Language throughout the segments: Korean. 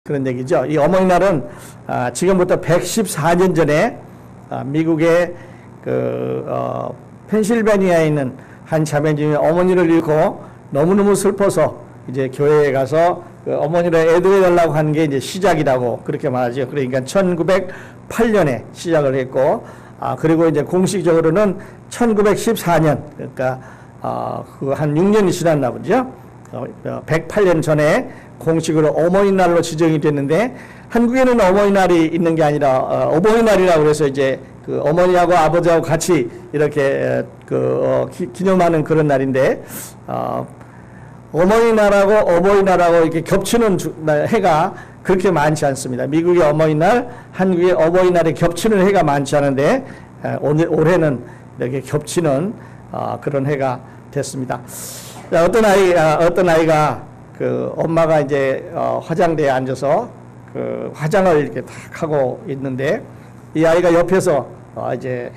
그런 얘기죠. 이 어머니날은 지금부터 114년 전에 미국의 펜실베니아에 있는 한 자매님이 어머니를 잃고 너무너무 슬퍼서 이제 교회에 가서 어머니를 애도해달라고 하는 게 이제 시작이라고 그렇게 말하죠. 그러니까 1908년에 시작을 했고, 그리고 이제 공식적으로는 1914년, 그러니까 한 6년이 지났나 보죠. 108년 전에 공식으로 어머니날로 지정이 됐는데, 한국에는 어머니날이 있는 게 아니라 어버이날이라고 그래서 이제 그 어머니하고 아버지하고 같이 이렇게 기념하는 그런 날인데, 어머니날하고 어버이날하고 이렇게 겹치는 해가 그렇게 많지 않습니다. 미국의 어머니날, 한국의 어버이날이 겹치는 해가 많지 않은데, 올해는 이렇게 겹치는 그런 해가 됐습니다. 어떤 아이가 그 엄마가 이제 화장대에 앉아서 그 화장을 이렇게 탁 하고 있는데, 이 아이가 옆에서 이제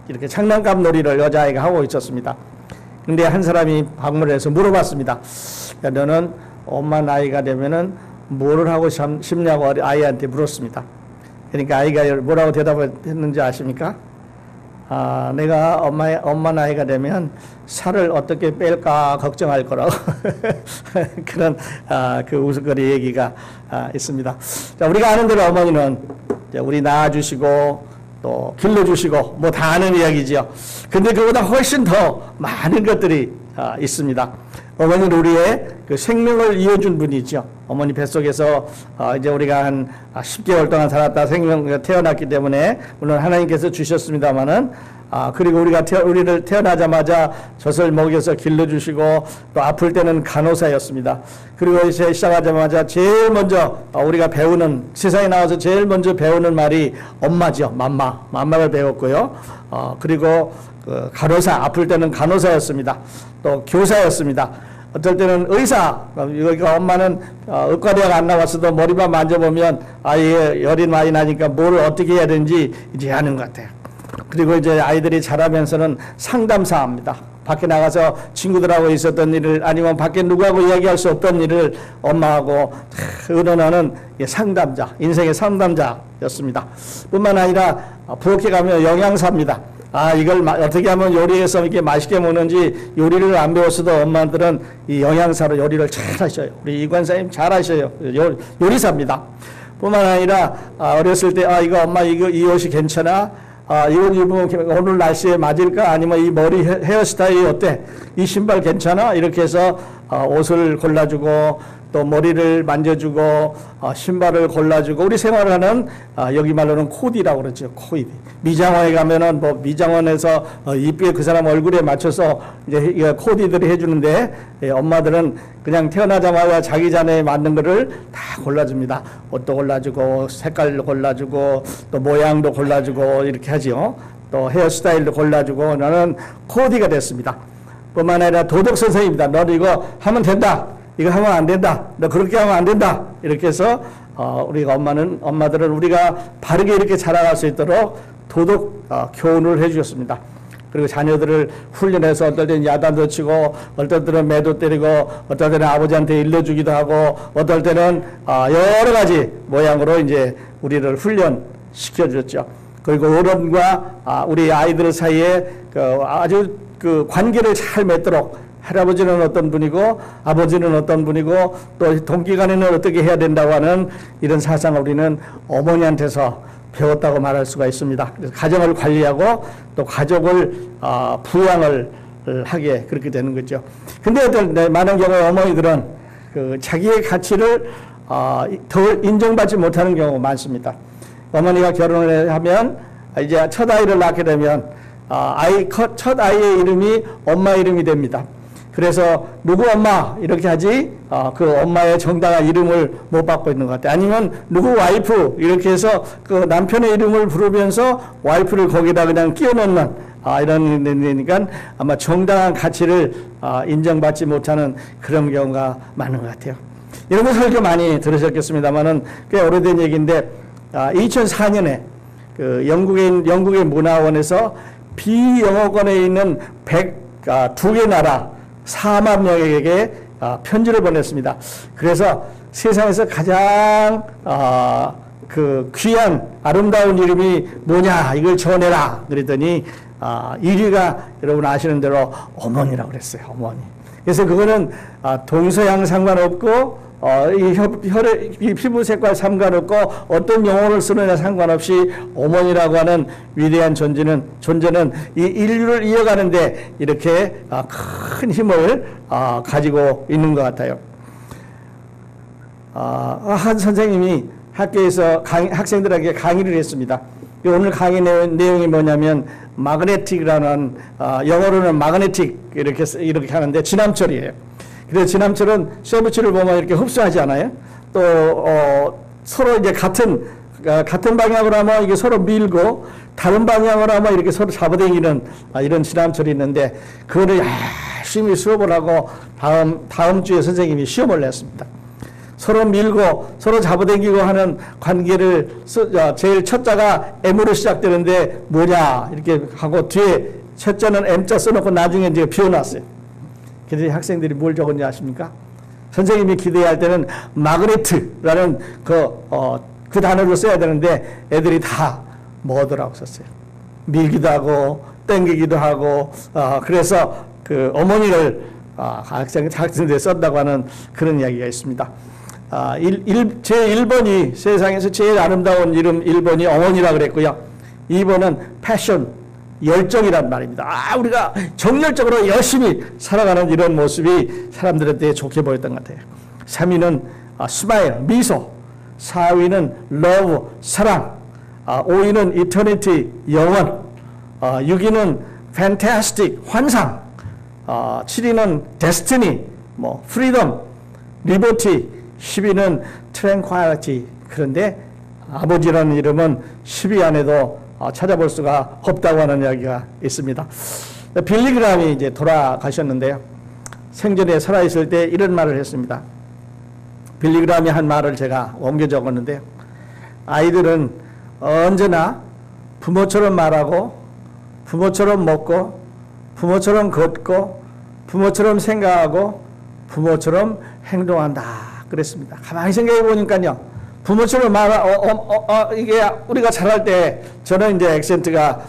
이렇게 장난감 놀이를 여자아이가 하고 있었습니다. 근데 한 사람이 방문을 해서 물어봤습니다. 야, 너는 엄마 나이가 되면은 뭐를 하고 싶냐고 아이한테 물었습니다. 그러니까 아이가 뭐라고 대답했는지 아십니까? 내가 엄마 나이가 되면 살을 어떻게 뺄까 걱정할 거라고 그런 그 우스갯거리 얘기가 있습니다. 자, 우리가 아는 대로 어머니는 우리 낳아주시고 또 길러주시고 뭐 다 아는 이야기지요. 근데 그보다 훨씬 더 많은 것들이 있습니다. 어머니는 우리의 그 생명을 이어준 분이죠. 어머니 뱃속에서 이제 우리가 한 10개월 동안 살았다 태어났기 때문에 물론 하나님께서 주셨습니다만은 그리고 우리를 태어나자마자 젖을 먹여서 길러주시고 또 아플 때는 간호사였습니다. 그리고 이제 시작하자마자 제일 먼저 우리가 배우는 세상에 나와서 제일 먼저 배우는 말이 엄마죠. 맘마를 배웠고요. 그리고 그 간호사, 아플 때는 간호사였습니다. 또 교사였습니다. 어떨 때는 의사, 여기가 엄마는 의과대학 안 나왔어도 머리만 만져보면 아이의 열이 많이 나니까 뭘 어떻게 해야 되는지 이제 아는 것 같아요. 그리고 이제 아이들이 자라면서는 상담사입니다. 밖에 나가서 친구들하고 있었던 일을 아니면 밖에 누구하고 이야기할 수 없던 일을 엄마하고 의논하는 상담자, 인생의 상담자였습니다. 뿐만 아니라 부엌에 가면 영양사입니다. 이걸 어떻게 하면 요리해서 이렇게 맛있게 먹는지 요리를 안 배웠어도 엄마들은 이 영양사로 요리를 잘 하셔요. 우리 이관사님 잘 하셔요. 요리사입니다. 뿐만 아니라 어렸을 때 이거 엄마 이 옷이 괜찮아? 이걸 입으면 오늘 날씨에 맞을까? 아니면 이 머리 헤어스타일이 어때? 이 신발 괜찮아? 이렇게 해서 옷을 골라주고 또 머리를 만져주고 신발을 골라주고 우리 생활하는 여기 말로는 코디라고 그러죠. 코디. 미장원에 가면은 뭐 미장원에서 이쁘게 그 사람 얼굴에 맞춰서 이제 코디들이 해주는데 엄마들은 그냥 태어나자마자 자기 자네에 맞는 거를 다 골라줍니다. 옷도 골라주고 색깔도 골라주고 또 모양도 골라주고 이렇게 하죠. 또 헤어스타일도 골라주고 나는 코디가 됐습니다. 뿐만 아니라 도덕 선생입니다. 너는 이거 하면 된다. 이거 하면 안 된다. 너 그렇게 하면 안 된다. 이렇게 해서 우리가 엄마들은 우리가 바르게 이렇게 자라갈 수 있도록 도덕 교훈을 해주셨습니다. 그리고 자녀들을 훈련해서 어떨 때는 야단도 치고 어떨 때는 매도 때리고 어떨 때는 아버지한테 일러주기도 하고 어떨 때는 여러 가지 모양으로 이제 우리를 훈련시켜줬죠. 그리고 어른과 우리 아이들 사이에 아주 그 관계를 잘 맺도록 할아버지는 어떤 분이고 아버지는 어떤 분이고 또 동기간에는 어떻게 해야 된다고 하는 이런 사상을 우리는 어머니한테서 배웠다고 말할 수가 있습니다. 그래서 가정을 관리하고 또 가족을 부양을 하게 그렇게 되는 거죠. 근데 많은 경우에 어머니들은 그 자기의 가치를 더 인정받지 못하는 경우가 많습니다. 어머니가 결혼을 하면 이제 첫 아이를 낳게 되면 첫 아이의 이름이 엄마 이름이 됩니다. 그래서 누구 엄마 이렇게 하지 그 엄마의 정당한 이름을 못 받고 있는 것 같아요. 아니면 누구 와이프 이렇게 해서 그 남편의 이름을 부르면서 와이프를 거기다 그냥 끼워 넣는 이런 데니까 아마 정당한 가치를 인정받지 못하는 그런 경우가 많은 것 같아요. 이런 거 설교 많이 들으셨겠습니다만은 꽤 오래된 얘기인데 2004년에 그 영국의 문화원에서 비영어권에 있는 102개 나라 4만 명에게 편지를 보냈습니다. 그래서 세상에서 가장 그 귀한 아름다운 이름이 뭐냐 이걸 전해라 그랬더니 1위가 여러분 아시는 대로 어머니라고 그랬어요. 어머니. 그래서 그거는 동서양 상관없고 이 피부색과 상관없고 어떤 용어를 쓰느냐 상관없이 어머니라고 하는 위대한 존재는 이 인류를 이어가는데 이렇게 큰 힘을 가지고 있는 것 같아요. 한 선생님이 학교에서 학생들에게 강의를 했습니다. 오늘 강의 내용이 뭐냐면 마그네틱이라는 영어로는 마그네틱 이렇게 하는데 진함철이에요. 그래서 진함철은 쇠붙이를 보면 이렇게 흡수하지 않아요? 또 서로 이제 같은 방향으로 하면 이게 서로 밀고 다른 방향으로 하면 이렇게 서로 잡아당기는 이런 진함철이 있는데 그거를 열심히 수업을 하고 다음 주에 선생님이 시험을 냈습니다. 서로 밀고 서로 잡아당기고 하는 관계를 제일 첫 자가 M으로 시작되는데 뭐냐 이렇게 하고 뒤에 첫자는 M자 써놓고 나중에 이제 비워놨어요. 그래서 학생들이 뭘 적었는지 아십니까? 선생님이 기대할 때는 마그네트라는 그 단어를 써야 되는데 애들이 다 뭐더라고 썼어요. 밀기도 하고 땡기기도 하고 그래서 그 어머니를 학생들이 썼다고 하는 그런 이야기가 있습니다. 제 1번이 세상에서 제일 아름다운 이름 1번이 어머니라 그랬고요. 2번은 패션 열정이란 말입니다. 우리가 정열적으로 열심히 살아가는 이런 모습이 사람들한테 좋게 보였던 것 같아요. 3위는 스마일, 미소. 4위는 러브, 사랑. 5위는 이터니티, 영원. 6위는 fantastic, 환상. 7위는 destiny, freedom, liberty. 10위는 tranquility. 그런데 아버지라는 이름은 10위 안에도 찾아볼 수가 없다고 하는 이야기가 있습니다. 빌리 그람이 이제 돌아가셨는데요. 생전에 살아있을 때 이런 말을 했습니다. 빌리 그람이 한 말을 제가 옮겨 적었는데요. 아이들은 언제나 부모처럼 말하고 부모처럼 먹고 부모처럼 걷고 부모처럼 생각하고 부모처럼 행동한다 그랬습니다. 가만히 생각해 보니까요. 부모처럼 이게 우리가 잘할 때 저는 이제 액센트가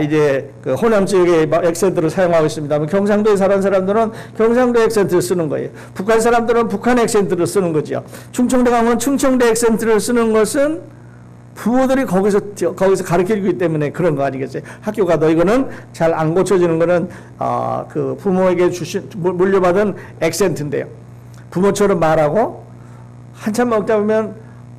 이제 그 호남 지역의 액센트를 사용하고 있습니다. 경상도에 사는 사람들은 경상도 액센트를 쓰는 거예요. 북한 사람들은 북한 액센트를 쓰는 거죠. 충청도 가면 충청도 액센트를 쓰는 것은 부모들이 거기서 가르쳐주기 때문에 그런 거 아니겠어요? 학교 가도 이거는 잘 안 고쳐지는 거는 그 부모에게 물려받은 액센트인데요. 부모처럼 말하고 한참 먹다 보면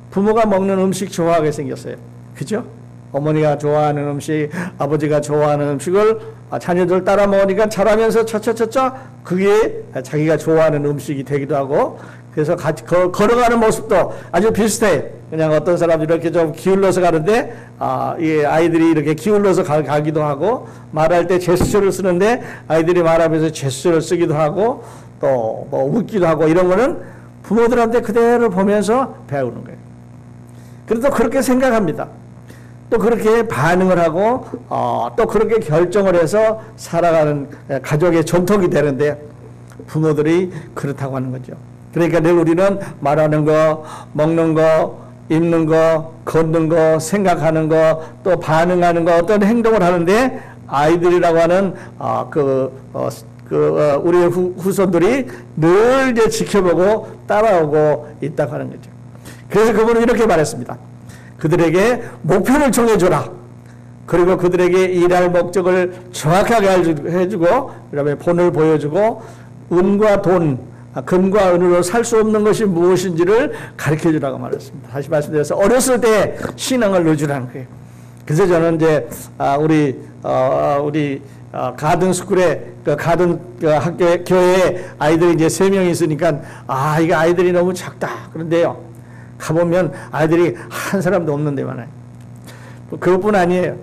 부모가 먹는 음식 좋아하게 생겼어요. 그죠? 어머니가 좋아하는 음식, 아버지가 좋아하는 음식을 자녀들 따라 먹으니까 자라면서 차차차차 그게 자기가 좋아하는 음식이 되기도 하고 그래서 같이 걸어가는 모습도 아주 비슷해. 그냥 어떤 사람들이 이렇게 좀 기울러서 가는데 이 아이들이 이렇게 기울러서 가기도 하고 말할 때 제스처를 쓰는데 아이들이 말하면서 제스처를 쓰기도 하고 또 뭐 웃기도 하고 이런 거는 부모들한테 그대로 보면서 배우는 거예요. 그래도 그렇게 생각합니다. 또 그렇게 반응을 하고 또 그렇게 결정을 해서 살아가는 가족의 전통이 되는데 부모들이 그렇다고 하는 거죠. 그러니까 늘 우리는 말하는 거, 먹는 거, 입는 거, 걷는 거, 생각하는 거, 또 반응하는 거, 어떤 행동을 하는데 아이들이라고 하는 우리의 후손들이 늘 이제 지켜보고 따라오고 있다고 하는 거죠. 그래서 그분은 이렇게 말했습니다. 그들에게 목표를 정해줘라. 그리고 그들에게 일할 목적을 정확하게 해주고 그다음에 본을 보여주고 은과 돈, 금과 은으로 살 수 없는 것이 무엇인지를 가르쳐주라고 말했습니다. 다시 말씀드려서 어렸을 때 신앙을 넣어주라는 거예요. 그래서 저는 이제 우리 가든 스쿨에 가든 교회에 아이들이 이제 3명이 있으니까 이게 아이들이 너무 작다. 그런데요. 가보면 아이들이 한 사람도 없는데 많아요. 그것뿐 아니에요.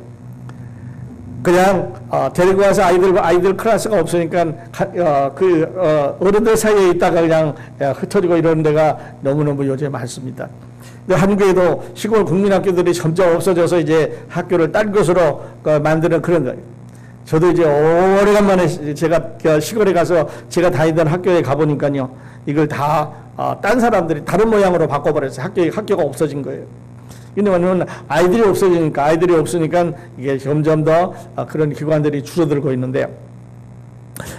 그냥 데리고 와서 아이들 클래스가 없으니까 어른들 사이에 있다가 그냥 흩어지고 이런 데가 너무너무 요새 많습니다. 한국에도 시골 국민학교들이 점점 없어져서 이제 학교를 딴 곳으로 만드는 그런 거예요. 저도 이제 오래간만에 제가 시골에 가서 제가 다니던 학교에 가보니까요. 이걸 다 딴 사람들이 다른 모양으로 바꿔버렸어요. 학교가 없어진 거예요. 근데 왜냐면 아이들이 없으니까 이게 점점 더 그런 기관들이 줄어들고 있는데요.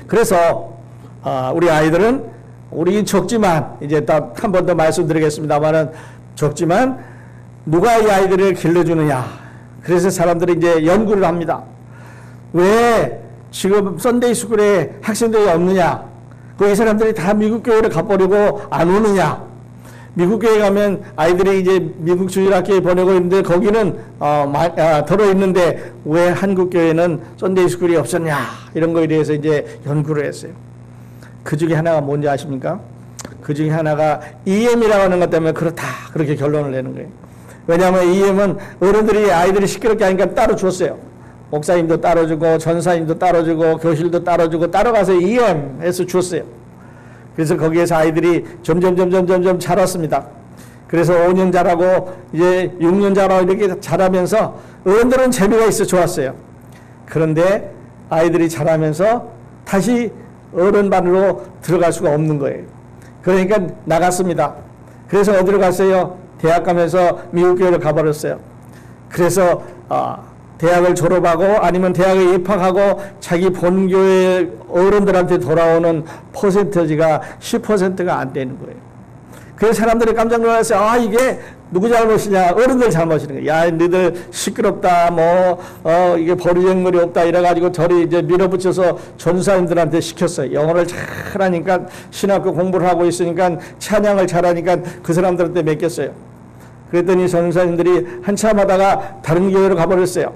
그래서 우리 아이들은 우리 적지만 이제 딱 한 번 더 말씀드리겠습니다만은 적지만 누가 이 아이들을 길러주느냐. 그래서 사람들이 이제 연구를 합니다. 왜 지금 썬데이 스쿨에 학생들이 없느냐? 이 사람들이 다 미국 교회를 가버리고 안 오느냐? 미국 교회 가면 아이들이 이제 미국 주일학교에 보내고 있는데 거기는 들어 있는데 왜 한국 교회는 썬데이 스쿨이 없었냐? 이런 거에 대해서 이제 연구를 했어요. 그 중에 하나가 뭔지 아십니까? 그 중에 하나가 EM이라고 하는 것 때문에 그렇다. 그렇게 결론을 내는 거예요. 왜냐하면 EM은 어른들이 아이들이 시끄럽게 하니까 따로 줬어요. 목사님도 따로 주고 전사님도 따로 주고 교실도 따로 주고 따로 가서 EM에서 줬어요. 그래서 거기에서 아이들이 점점 자랐습니다. 그래서 5년 자라고 이제 6년 자라고 이렇게 자라면서 어른들은 재미가 있어 좋았어요. 그런데 아이들이 자라면서 다시 어른반으로 들어갈 수가 없는 거예요. 그러니까 나갔습니다. 그래서 어디로 갔어요? 대학 가면서 미국 교회를 가버렸어요. 그래서 대학을 졸업하고 아니면 대학에 입학하고 자기 본교회 어른들한테 돌아오는 퍼센티지가 10%가 안 되는 거예요. 그래서 사람들이 깜짝 놀랐어요. 이게 누구 잘못이냐? 어른들 잘못이는 거예요. 야, 너희들 시끄럽다, 이게 버리장머리 없다, 이래가지고 저리 이제 밀어붙여서 전사님들한테 시켰어요. 영어를 잘하니까 신학교 공부를 하고 있으니까 찬양을 잘하니까 그 사람들한테 맡겼어요. 그랬더니 전사님들이 한참 하다가 다른 교회로 가버렸어요.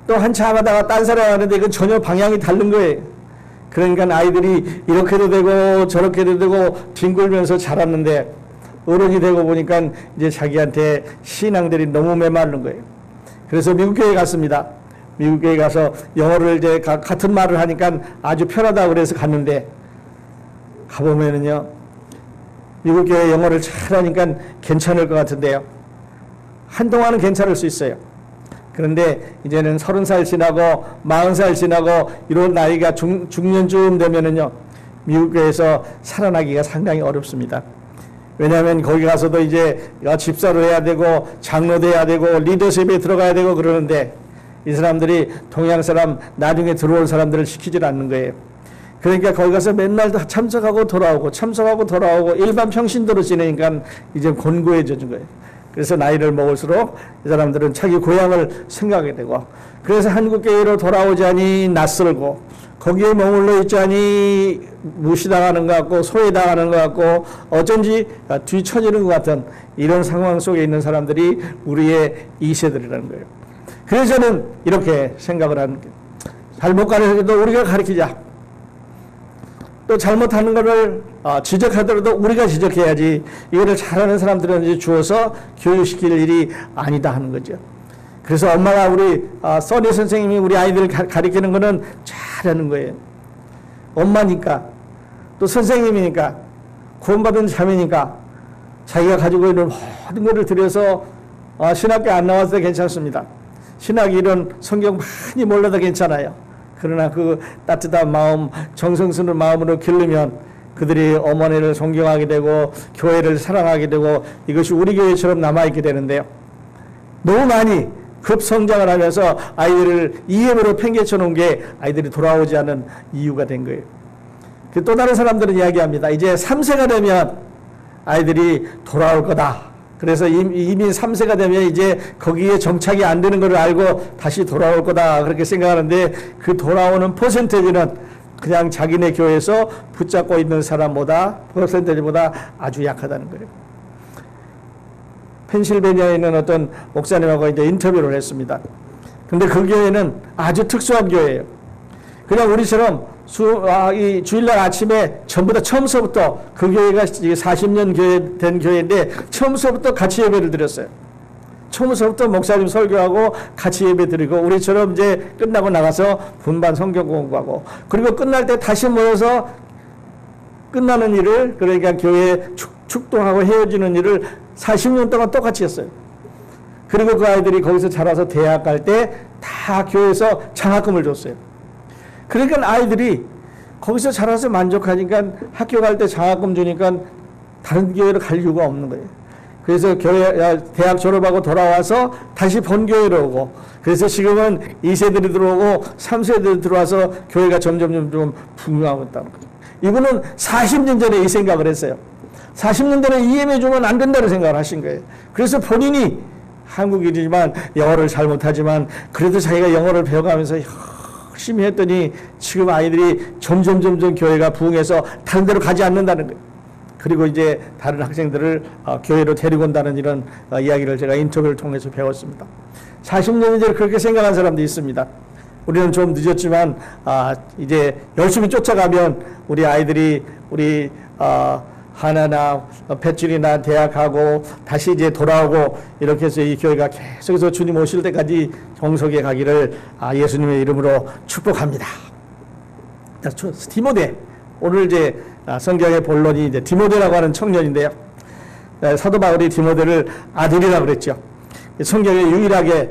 또 한참 하다가 딴 사람 하는데 이건 전혀 방향이 다른 거예요. 그러니까 아이들이 이렇게도 되고 저렇게도 되고 뒹굴면서 자랐는데 어른이 되고 보니까 이제 자기한테 신앙들이 너무 메마른 거예요. 그래서 미국 교회에 갔습니다. 미국 교회에 가서 영어를 이제 같은 말을 하니까 아주 편하다고 그래서 갔는데 가보면은요, 미국 교회 영어를 잘하니까 괜찮을 것 같은데요. 한동안은 괜찮을 수 있어요. 그런데 이제는 30살 지나고 40살 지나고 이런 나이가 중년쯤 되면은요, 미국 교회에서 살아나기가 상당히 어렵습니다. 왜냐하면 거기 가서도 이제 집사를 해야 되고 장로도 해야 되고 리더십에 들어가야 되고 그러는데 이 사람들이 동양 사람 나중에 들어올 사람들을 시키질 않는 거예요. 그러니까 거기 가서 맨날 참석하고 돌아오고 일반 평신도로 지내니까 이제 곤고해져진 거예요. 그래서 나이를 먹을수록 이 사람들은 자기 고향을 생각하게 되고 그래서 한국교회로 돌아오자니 낯설고 거기에 머물러 있자니 무시당하는 것 같고 소외당하는 것 같고 어쩐지 뒤처지는 것 같은 이런 상황 속에 있는 사람들이 우리의 2세들이라는 거예요. 그래서 저는 이렇게 생각을 하는 거예요. 잘못 가르쳐도 우리가 가르치자. 또 잘못하는 것을 지적하더라도 우리가 지적해야지 이거를 잘하는 사람들은 주어서 교육시킬 일이 아니다 하는 거죠. 그래서 엄마가 우리 써니 선생님이 우리 아이들을 가르치는 거는 잘하는 거예요. 엄마니까 또 선생님이니까 구원받은 자매니까 자기가 가지고 있는 모든 것을 들여서 신학교 안 나와서 괜찮습니다. 신학 이론 성경 많이 몰라도 괜찮아요. 그러나 그 따뜻한 마음, 정성스러운 마음으로 기르면 그들이 어머니를 존경하게 되고 교회를 사랑하게 되고 이것이 우리 교회처럼 남아있게 되는데요. 너무 많이 급성장을 하면서 아이들을 EM으로 팽개쳐 놓은 게 아이들이 돌아오지 않는 이유가 된 거예요. 또 다른 사람들은 이야기합니다. 이제 3세가 되면 아이들이 돌아올 거다. 그래서 이미 3세가 되면 이제 거기에 정착이 안 되는 걸 알고 다시 돌아올 거다. 그렇게 생각하는데 그 돌아오는 퍼센테이지는 그냥 자기네 교회에서 붙잡고 있는 사람보다 퍼센테이지보다 아주 약하다는 거예요. 펜실베니아에 있는 어떤 목사님하고 이제 인터뷰를 했습니다. 근데 그 교회는 아주 특수한 교회예요. 그냥 우리처럼 이 주일날 아침에 전부 다 처음서부터 그 교회가 40년 된 교회인데 처음서부터 같이 예배를 드렸어요. 처음서부터 목사님 설교하고 같이 예배 드리고 우리처럼 이제 끝나고 나가서 분반 성경 공부하고 그리고 끝날 때 다시 모여서 끝나는 일을 그러니까 교회 축도하고 헤어지는 일을 40년 동안 똑같이 했어요. 그리고 그 아이들이 거기서 자라서 대학 갈 때 다 교회에서 장학금을 줬어요. 그러니까 아이들이 거기서 자라서 만족하니까 학교 갈 때 장학금 주니까 다른 교회로 갈 이유가 없는 거예요. 그래서 대학 졸업하고 돌아와서 다시 본교회로 오고, 그래서 지금은 2세들이 들어오고 3세들이 들어와서 교회가 점점 붕괴하고 있다는 거예요. 이분은 40년 전에 이 생각을 했어요. 40년 전에 이해해주면 안 된다는 생각을 하신 거예요. 그래서 본인이 한국인이지만 영어를 잘 못하지만 그래도 자기가 영어를 배워가면서 열심히 했더니 지금 아이들이 점점 교회가 부흥해서 다른 데로 가지 않는다는 거예요. 그리고 이제 다른 학생들을 교회로 데리고 온다는 이런 이야기를 제가 인터뷰를 통해서 배웠습니다. 40년 전에 그렇게 생각한 사람도 있습니다. 우리는 좀 늦었지만 이제 열심히 쫓아가면 우리 아이들이 우리 하나나 배출이나 대학하고 다시 이제 돌아오고 이렇게 해서 이 교회가 계속해서 주님 오실 때까지 정석에 가기를 예수님의 이름으로 축복합니다. 자, 디모데. 오늘 이제 성경의 본론이 이제 디모데라고 하는 청년인데요. 사도 바울이 디모데를 아들이라고 그랬죠. 성경에 유일하게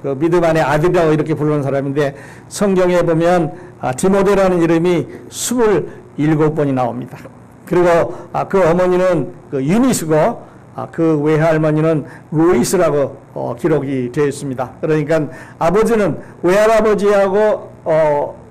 그 믿음 안에 아들이라고 이렇게 부르는 사람인데 성경에 보면 디모데라는 이름이 27번이 나옵니다. 그리고 그 어머니는 그 유니스고 그 외할머니는 로이스라고 기록이 되어 있습니다. 그러니까 아버지는 외할아버지하고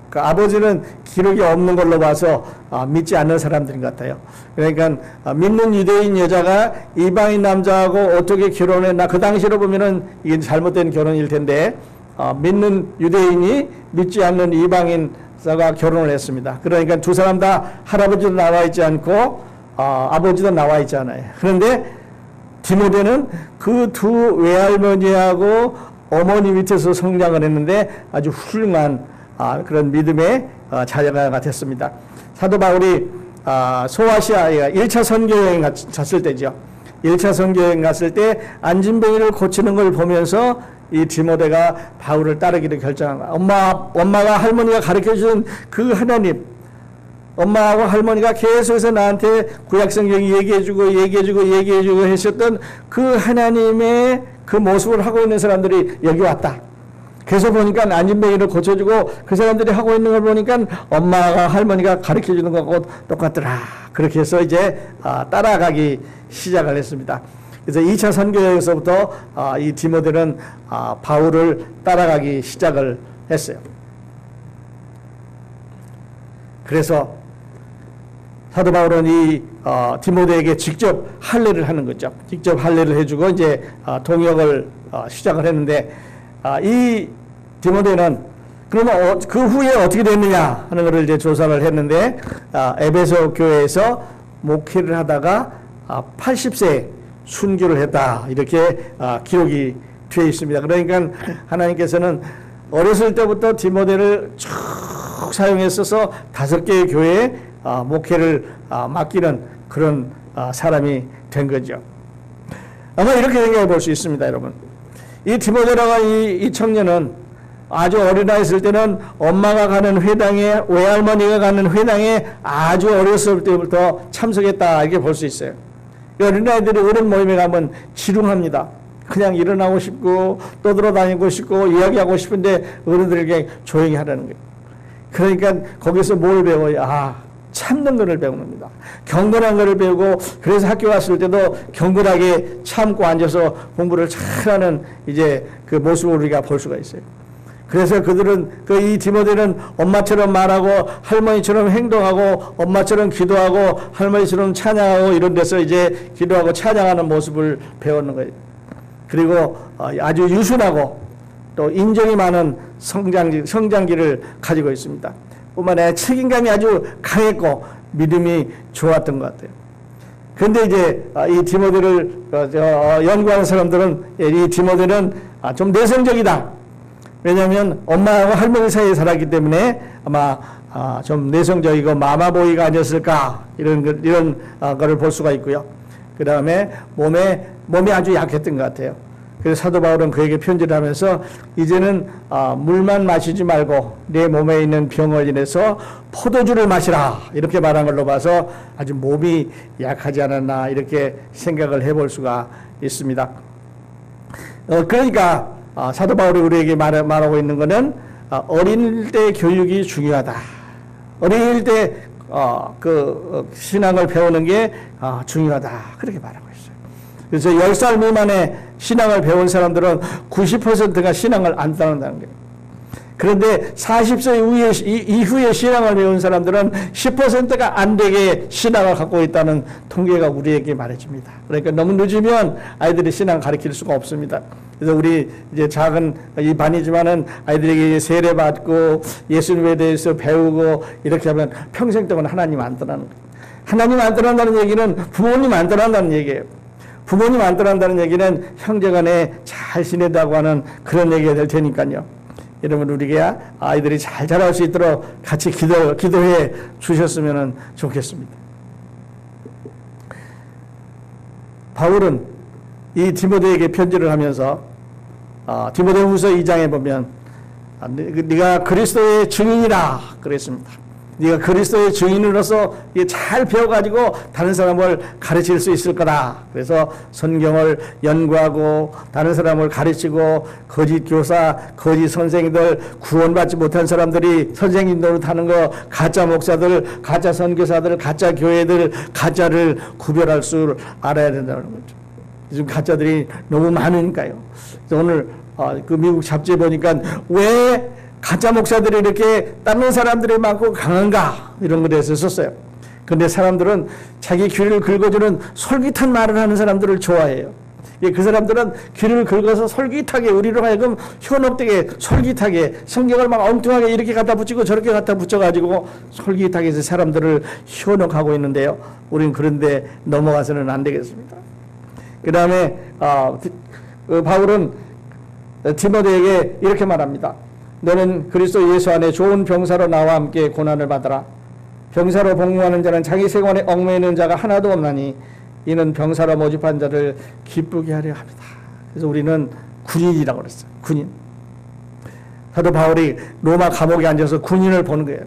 그 아버지는 기록이 없는 걸로 봐서 믿지 않는 사람들인 것 같아요. 그러니까 믿는 유대인 여자가 이방인 남자하고 어떻게 결혼했나, 그 당시로 보면은 이게 잘못된 결혼일 텐데 믿는 유대인이 믿지 않는 이방인과 결혼을 했습니다. 그러니까 두 사람 다 할아버지도 나와 있지 않고 아버지도 나와 있지 않아요. 그런데 디모데는 그 두 외할머니하고 어머니 밑에서 성장을 했는데 아주 훌륭한 그런 믿음의 자녀가 됐습니다. 사도 바울이 소아시아에 1차 선교여행 갔을 때죠. 1차 선교여행 갔을 때 안진뱅이를 고치는 걸 보면서 이 디모데가 바울을 따르기를 결정한 거야. 엄마가 할머니가 가르쳐준 그 하나님, 엄마하고 할머니가 계속해서 나한테 구약성경이 얘기해주고 하셨던 그 하나님의 그 모습을 하고 있는 사람들이 여기 왔다. 그래서 보니까 안진뱅이를 고쳐주고 그 사람들이 하고 있는 걸 보니까 엄마가 할머니가 가르쳐주는 것하고 똑같더라. 그렇게 해서 이제 따라가기 시작을 했습니다. 그래서 2차 선교에서부터 이 디모데는 바울을 따라가기 시작을 했어요. 그래서 사도 바울은 이 디모데에게 직접 할례를 하는 거죠. 직접 할례를 해주고 이제 동역을 시작을 했는데 이 디모데는 그러면 그 후에 어떻게 됐느냐 하는 것을 이제 조사를 했는데 에베소 교회에서 목회를 하다가 80세에 순교를 했다 이렇게 기록이 되어 있습니다. 그러니까 하나님께서는 어렸을 때부터 디모데를 쭉 사용했어서 5개의 교회에 목회를 맡기는 그런 사람이 된 거죠. 아마 이렇게 생각해 볼 수 있습니다, 여러분. 이 디모데라가 이 청년은 아주 어린아이였을 때는 엄마가 가는 회당에, 외할머니가 가는 회당에 아주 어렸을 때부터 참석했다 이렇게 볼 수 있어요. 어린아이들이 어른 모임에 가면 지루합니다. 그냥 일어나고 싶고 떠돌아다니고 싶고 이야기하고 싶은데 어른들에게 조용히 하라는 거예요. 그러니까 거기서 뭘 배워요? 참는 것을 배우는 겁니다. 경건한 것을 배우고, 그래서 학교 갔을 때도 경건하게 참고 앉아서 공부를 잘하는 이제 그 모습을 우리가 볼 수가 있어요. 그래서 그들은 이 디모데는 엄마처럼 말하고 할머니처럼 행동하고 엄마처럼 기도하고 할머니처럼 찬양하고 이런 데서 이제 기도하고 찬양하는 모습을 배우는 거예요. 그리고 아주 유순하고 또 인정이 많은 성장기를 가지고 있습니다. 뿐만 아니라 책임감이 아주 강했고 믿음이 좋았던 것 같아요. 그런데 이제 이 디모데를 연구하는 사람들은 이 디모데는 좀 내성적이다. 왜냐하면 엄마하고 할머니 사이에 살았기 때문에 아마 좀 내성적이고 마마보이가 아니었을까 이런 거를 볼 수가 있고요. 그 다음에 몸이 아주 약했던 것 같아요. 그래서 사도 바울은 그에게 편지를 하면서 이제는 물만 마시지 말고 내 몸에 있는 병을 인해서 포도주를 마시라 이렇게 말한 걸로 봐서 아주 몸이 약하지 않았나 이렇게 생각을 해볼 수가 있습니다. 그러니까 사도 바울이 우리에게 말하고 있는 것은 어릴 때 교육이 중요하다. 어릴 때 신앙을 배우는 게 중요하다. 그렇게 말하고 있어요. 그래서 10살 미만의 신앙을 배운 사람들은 90%가 신앙을 안 따른다는 거예요. 그런데 40세 이후에 신앙을 배운 사람들은 10%가 안 되게 신앙을 갖고 있다는 통계가 우리에게 말해줍니다. 그러니까 너무 늦으면 아이들이 신앙 가르칠 수가 없습니다. 그래서 우리 이제 작은 이 반이지만은 아이들에게 세례 받고 예수님에 대해서 배우고 이렇게 하면 평생 동안 하나님 안 떠나는 거예요. 하나님 안 떠난다는 얘기는 부모님 안 떠난다는 얘기예요. 부모님 안 떠난다는 얘기는 형제간에 잘 지낸다고 하는 그런 얘기가 될 테니까요. 여러분, 우리가 아이들이 잘 자랄 수 있도록 같이 기도해 주셨으면 좋겠습니다. 바울은 이 디모데에게 편지를 하면서 디모데후서 2장에 보면 네가 그리스도의 증인이라 그랬습니다. 네가 그리스도의 증인으로서 잘 배워가지고 다른 사람을 가르칠 수 있을 거다. 그래서 성경을 연구하고 다른 사람을 가르치고 거짓 교사, 거짓 선생님들, 구원받지 못한 사람들이 선생님 노릇하는 거, 가짜 목사들, 가짜 선교사들, 가짜 교회들, 가짜를 구별할 줄 알아야 된다는 거죠. 요즘 가짜들이 너무 많으니까요. 그래서 오늘 그 미국 잡지에 보니까 왜 가짜 목사들이 이렇게 다른 사람들이 많고 강한가 이런 것에 대해서 썼어요. 그런데 사람들은 자기 귀를 긁어주는 솔깃한 말을 하는 사람들을 좋아해요. 그 사람들은 귀를 긁어서 솔깃하게 우리로 하여금 현혹되게 솔깃하게 성경을 막 엉뚱하게 이렇게 갖다 붙이고 저렇게 갖다 붙여가지고 솔깃하게 해서 사람들을 현혹하고 있는데요. 우리는 그런데 넘어가서는 안 되겠습니다. 그 다음에 바울은 디모데에게 이렇게 말합니다. 너는 그리스도 예수 안에 좋은 병사로 나와 함께 고난을 받아라. 병사로 복무하는 자는 자기 생활에 얽매이는 자가 하나도 없나니 이는 병사로 모집한 자를 기쁘게 하려 합니다. 그래서 우리는 군인이라고 그랬어요. 군인. 사도 바울이 로마 감옥에 앉아서 군인을 보는 거예요.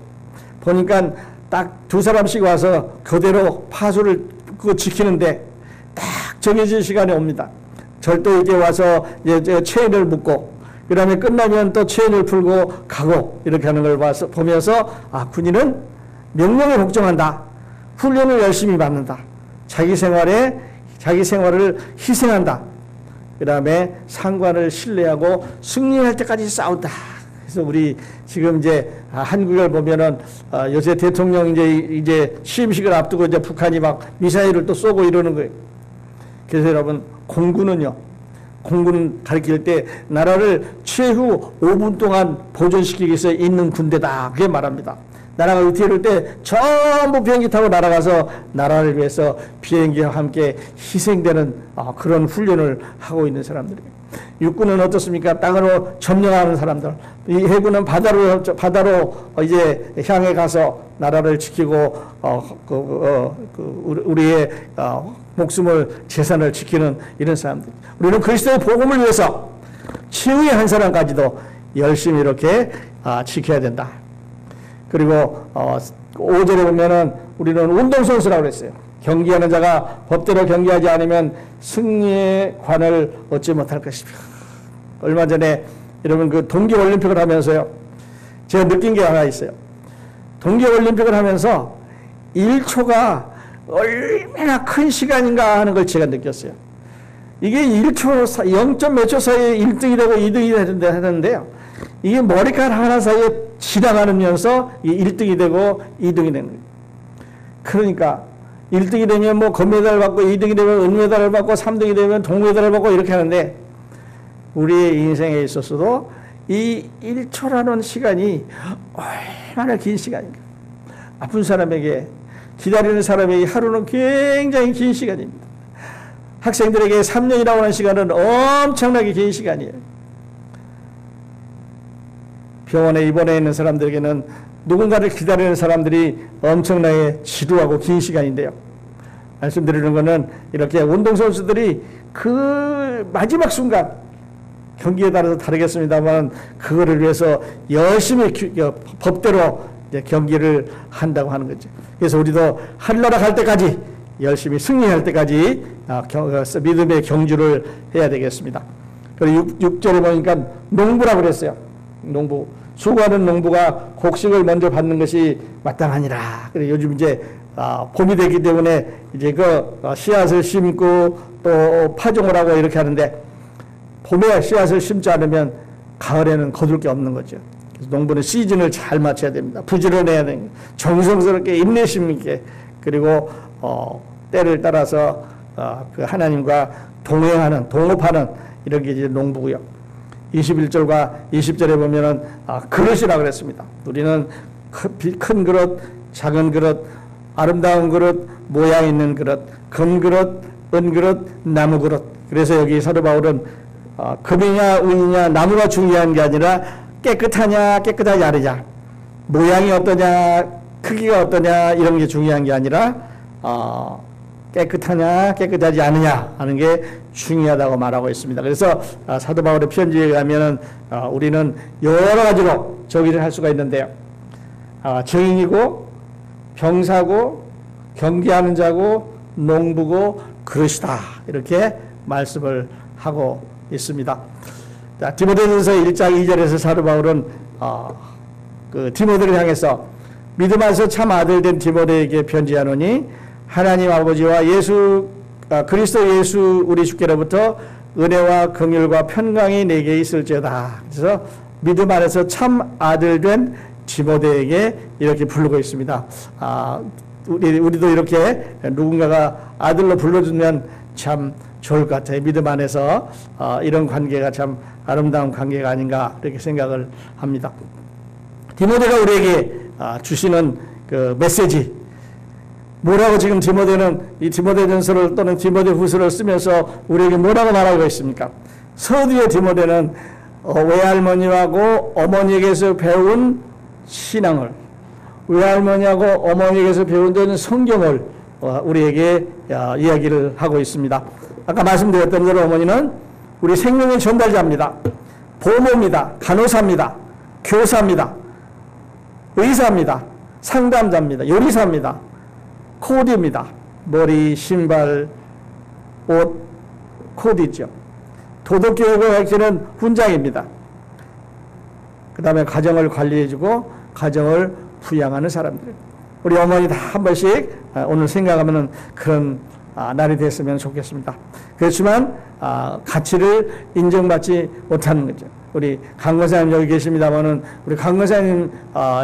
보니까 딱 두 사람씩 와서 그대로 파수를 지키는데 딱 정해진 시간이 옵니다. 절도에게 와서 이제 체인을 묶고 그 다음에 끝나면 또 체인을 풀고 가고 이렇게 하는 걸 보면서 군인은 명령에 복종한다. 훈련을 열심히 받는다. 자기 생활을 희생한다. 그 다음에 상관을 신뢰하고 승리할 때까지 싸운다. 그래서 우리 지금 이제 한국을 보면은 요새 대통령 이제 취임식을 앞두고 이제 북한이 막 미사일을 또 쏘고 이러는 거예요. 그래서 여러분, 공군은 가르칠 때 나라를 최후 5분 동안 보존시키기 위해서 있는 군대다. 그게 말합니다. 나라가 위태로울 때 전부 비행기 타고 날아가서 나라를 위해서 비행기와 함께 희생되는 그런 훈련을 하고 있는 사람들이에요. 육군은 어떻습니까? 땅으로 점령하는 사람들. 이 해군은 바다로 이제 향해 가서 나라를 지키고 우리의 목숨을 재산을 지키는 이런 사람들. 우리는 그리스도의 복음을 위해서 최후의 한 사람까지도 열심히 이렇게 지켜야 된다. 그리고 5절에 보면은 우리는 운동선수라고 그랬어요. 경기하는 자가 법대로 경기하지 않으면 승리의 관을 얻지 못할 것이며. 얼마 전에 여러분 그 동계올림픽을 하면서요, 제가 느낀 게 하나 있어요. 동계올림픽을 하면서 1초가 얼마나 큰 시간인가 하는 걸 제가 느꼈어요. 이게 1초, 0. 몇 초 사이에 1등이 되고 2등이 하는데요. 이게 머리카락 하나 사이에 지나가면서 1등이 되고 2등이 되는 거예요. 그러니까 1등이 되면 뭐 금메달을 받고 2등이 되면 은메달을 받고 3등이 되면 동메달을 받고 이렇게 하는데 우리의 인생에 있어서도 이 1초라는 시간이 얼마나 긴 시간인가. 아픈 사람에게, 기다리는 사람에게 하루는 굉장히 긴 시간입니다. 학생들에게 3년이라고 하는 시간은 엄청나게 긴 시간이에요. 병원에 입원해 있는 사람들에게는 누군가를 기다리는 사람들이 엄청나게 지루하고 긴 시간인데요. 말씀드리는 것은 이렇게 운동선수들이 그 마지막 순간, 경기에 따라서 다르겠습니다만 그거를 위해서 열심히 법대로 이제 경기를 한다고 하는 거죠. 그래서 우리도 하늘나라 갈 때까지 열심히 승리할 때까지 믿음의 경주를 해야 되겠습니다. 그리고 6절에 보니까 농부라고 그랬어요. 농부. 수고하는 농부가 곡식을 먼저 받는 것이 마땅하니라. 그래 요즘 이제 봄이 되기 때문에 이제 그 씨앗을 심고 또 파종을 하고 이렇게 하는데 봄에 씨앗을 심지 않으면 가을에는 거둘 게 없는 거죠. 그래서 농부는 시즌을 잘 맞춰야 됩니다. 부지런해야 됩니다. 정성스럽게 인내심 있게 그리고 때를 따라서 그 하나님과 동행하는 동업하는 이런 게 이제 농부고요. 21절과 20절에 보면은 그릇이라 그랬습니다. 우리는 큰 그릇, 작은 그릇, 아름다운 그릇, 모양 있는 그릇, 금그릇, 은그릇, 나무 그릇. 그래서 여기 사도 바울은 금이냐 은이냐 나무가 중요한 게 아니라 깨끗하냐 깨끗하지 않으냐, 모양이 어떠냐 크기가 어떠냐 이런 게 중요한 게 아니라 깨끗하냐 깨끗하지 않으냐 하는 게 중요하다고 말하고 있습니다. 그래서 사도 바울의 편지에 가면은 우리는 여러 가지로 정의를 할 수가 있는데요. 증인이고 병사고 경계하는 자고 농부고 그릇이다 이렇게 말씀을 하고 있습니다. 디모데전서 1장 2절에서 사도 바울은 그 디모데를 향해서 믿음 안에서 참 아들 된 디모데에게 편지하노니 하나님 아버지와 그리스도 예수 우리 주께로부터 은혜와 긍휼과 편강이 내게 있을지어다. 그래서 믿음 안에서 참 아들 된 디모데에게 이렇게 부르고 있습니다. 우리도 이렇게 누군가가 아들로 불러주면 참 좋을 것 같아요. 믿음 안에서 이런 관계가 참 아름다운 관계가 아닌가 이렇게 생각을 합니다. 디모데가 우리에게 주시는 그 메시지 뭐라고 지금 디모데는 이 디모데전서를 또는 디모데후서를 쓰면서 우리에게 뭐라고 말하고 있습니까? 서두에 디모데는 외할머니하고 어머니에게서 배운 신앙을, 외할머니하고 어머니에게서 배운 성경을 우리에게 이야기를 하고 있습니다. 아까 말씀드렸던 대로 어머니는 우리 생명의 전달자입니다. 보모입니다. 간호사입니다. 교사입니다. 의사입니다. 상담자입니다. 요리사입니다. 코디입니다. 머리, 신발, 옷, 코디죠. 도덕교육을 가르치는 훈장입니다. 그 다음에 가정을 관리해주고 가정을 부양하는 사람들. 우리 어머니도 한 번씩 오늘 생각하면 그런 날이 됐으면 좋겠습니다. 그렇지만 가치를 인정받지 못하는 거죠. 우리 강건사님 여기 계십니다만은 우리 강건사님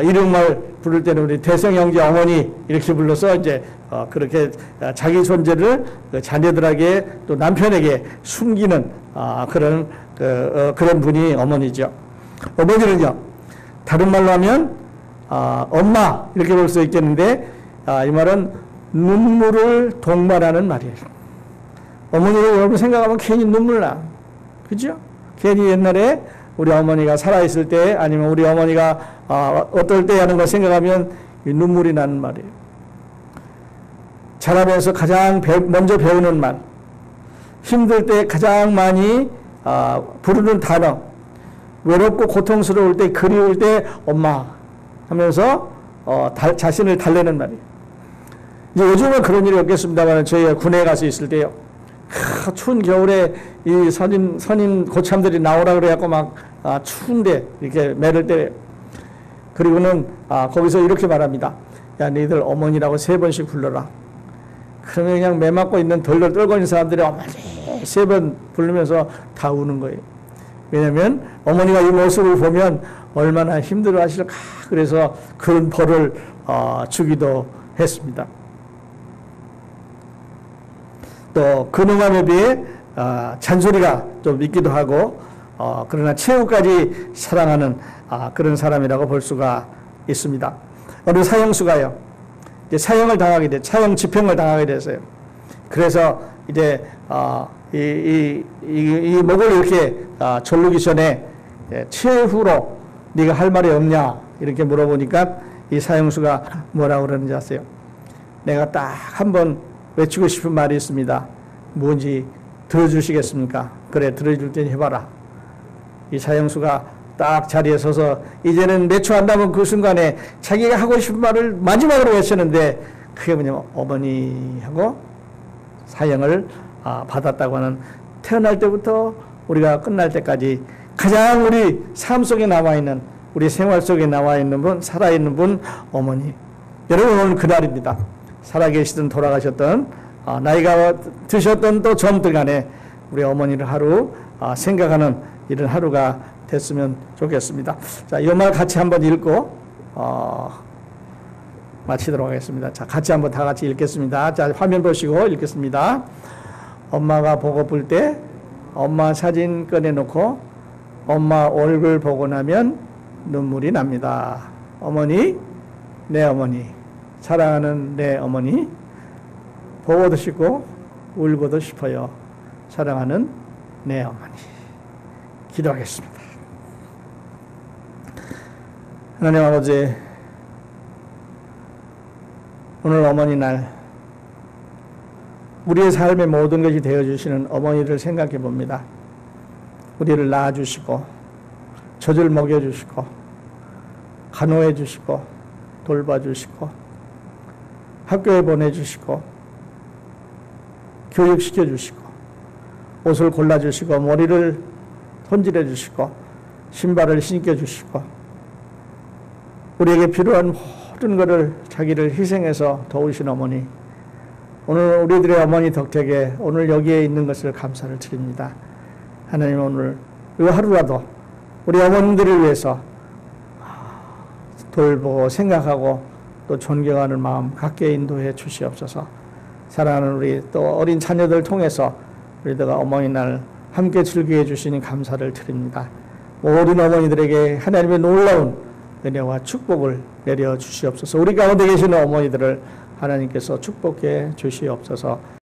이름을 부를 때는 우리 대성형제 어머니 이렇게 불러서 이제 그렇게 자기 존재를 자녀들에게 또 남편에게 숨기는 그런 분이 어머니죠. 어머니는요 다른 말로 하면 엄마 이렇게 볼 수 있겠는데 이 말은 눈물을 동반하는 말이에요. 어머니를 여러분 생각하면 괜히 눈물 나. 그죠? 괜히 옛날에 우리 어머니가 살아있을 때 아니면 우리 어머니가 어떨 때 하는 걸 생각하면 눈물이 나는 말이에요. 자라면서 가장 먼저 배우는 말, 힘들 때 가장 많이 부르는 단어, 외롭고 고통스러울 때 그리울 때 엄마 하면서 자신을 달래는 말이에요. 이제 요즘은 그런 일이 없겠습니다만 저희가 군에 가서 있을 때요. 추운 겨울에 이 선임 고참들이 나오라 그래갖고 막 추운데 이렇게 매를 때려요. 그리고는 거기서 이렇게 말합니다. 야 너희들 어머니라고 3번씩 불러라. 그러면 그냥 매 맞고 있는 덜덜 떨고 있는 사람들이 어머니 3번 부르면서 다 우는 거예요. 왜냐하면 어머니가 이 모습을 보면 얼마나 힘들어 하실까. 그래서 그런 벌을 주기도 했습니다. 또 근엄함에 비해 잔소리가 좀 있기도 하고 그러나 최후까지 사랑하는 그런 사람이라고 볼 수가 있습니다. 어느 사형수가요. 이제 사형 집행을 당하게 됐어요. 그래서 이제 이 목을 이렇게 졸르기 전에 최후로 네가 할 말이 없냐 이렇게 물어보니까 이 사형수가 뭐라고 그러는지 아세요? 내가 딱 한번 외치고 싶은 말이 있습니다. 뭔지 들어주시겠습니까? 그래 들어줄 테니 해봐라. 이 사형수가 딱 자리에 서서 이제는 몇 초 한다면 그 순간에 자기가 하고 싶은 말을 마지막으로 외쳤는데 그게 뭐냐면 어머니 하고 사형을 받았다고 하는 태어날 때부터 우리가 끝날 때까지 가장 우리 삶 속에 남아있는 우리 생활 속에 나와 있는 분, 살아있는 분, 어머니. 여러분, 오늘 그날입니다. 살아계시든 돌아가셨던, 나이가 드셨던 또 젊든 간에 우리 어머니를 하루 생각하는 이런 하루가 됐으면 좋겠습니다. 자, 이 말 같이 한번 읽고 마치도록 하겠습니다. 자, 같이 한번 다 같이 읽겠습니다. 자, 화면 보시고 읽겠습니다. 엄마가 보고플 때 엄마 사진 꺼내놓고 엄마 얼굴 보고 나면 눈물이 납니다. 어머니, 내 어머니, 사랑하는 내 어머니, 보고도 싶고 울고도 싶어요. 사랑하는 내 어머니. 기도하겠습니다. 하나님 아버지, 오늘 어머니 날 우리의 삶의 모든 것이 되어주시는 어머니를 생각해 봅니다. 우리를 낳아주시고 젖을 먹여주시고 간호해 주시고 돌봐주시고 학교에 보내주시고 교육시켜 주시고 옷을 골라주시고 머리를 손질해 주시고 신발을 신겨 주시고 우리에게 필요한 모든 것을 자기를 희생해서 도우신 어머니, 오늘 우리들의 어머니 덕택에 오늘 여기에 있는 것을 감사를 드립니다. 하나님, 오늘 이 하루라도 우리 어머님들을 위해서 돌보고 생각하고 또 존경하는 마음 갖게 인도해 주시옵소서. 사랑하는 우리 또 어린 자녀들 통해서 우리들과 어머니날 함께 즐기해 주시니 감사를 드립니다. 모든 어머니들에게 하나님의 놀라운 은혜와 축복을 내려 주시옵소서. 우리 가운데 계시는 어머니들을 하나님께서 축복해 주시옵소서.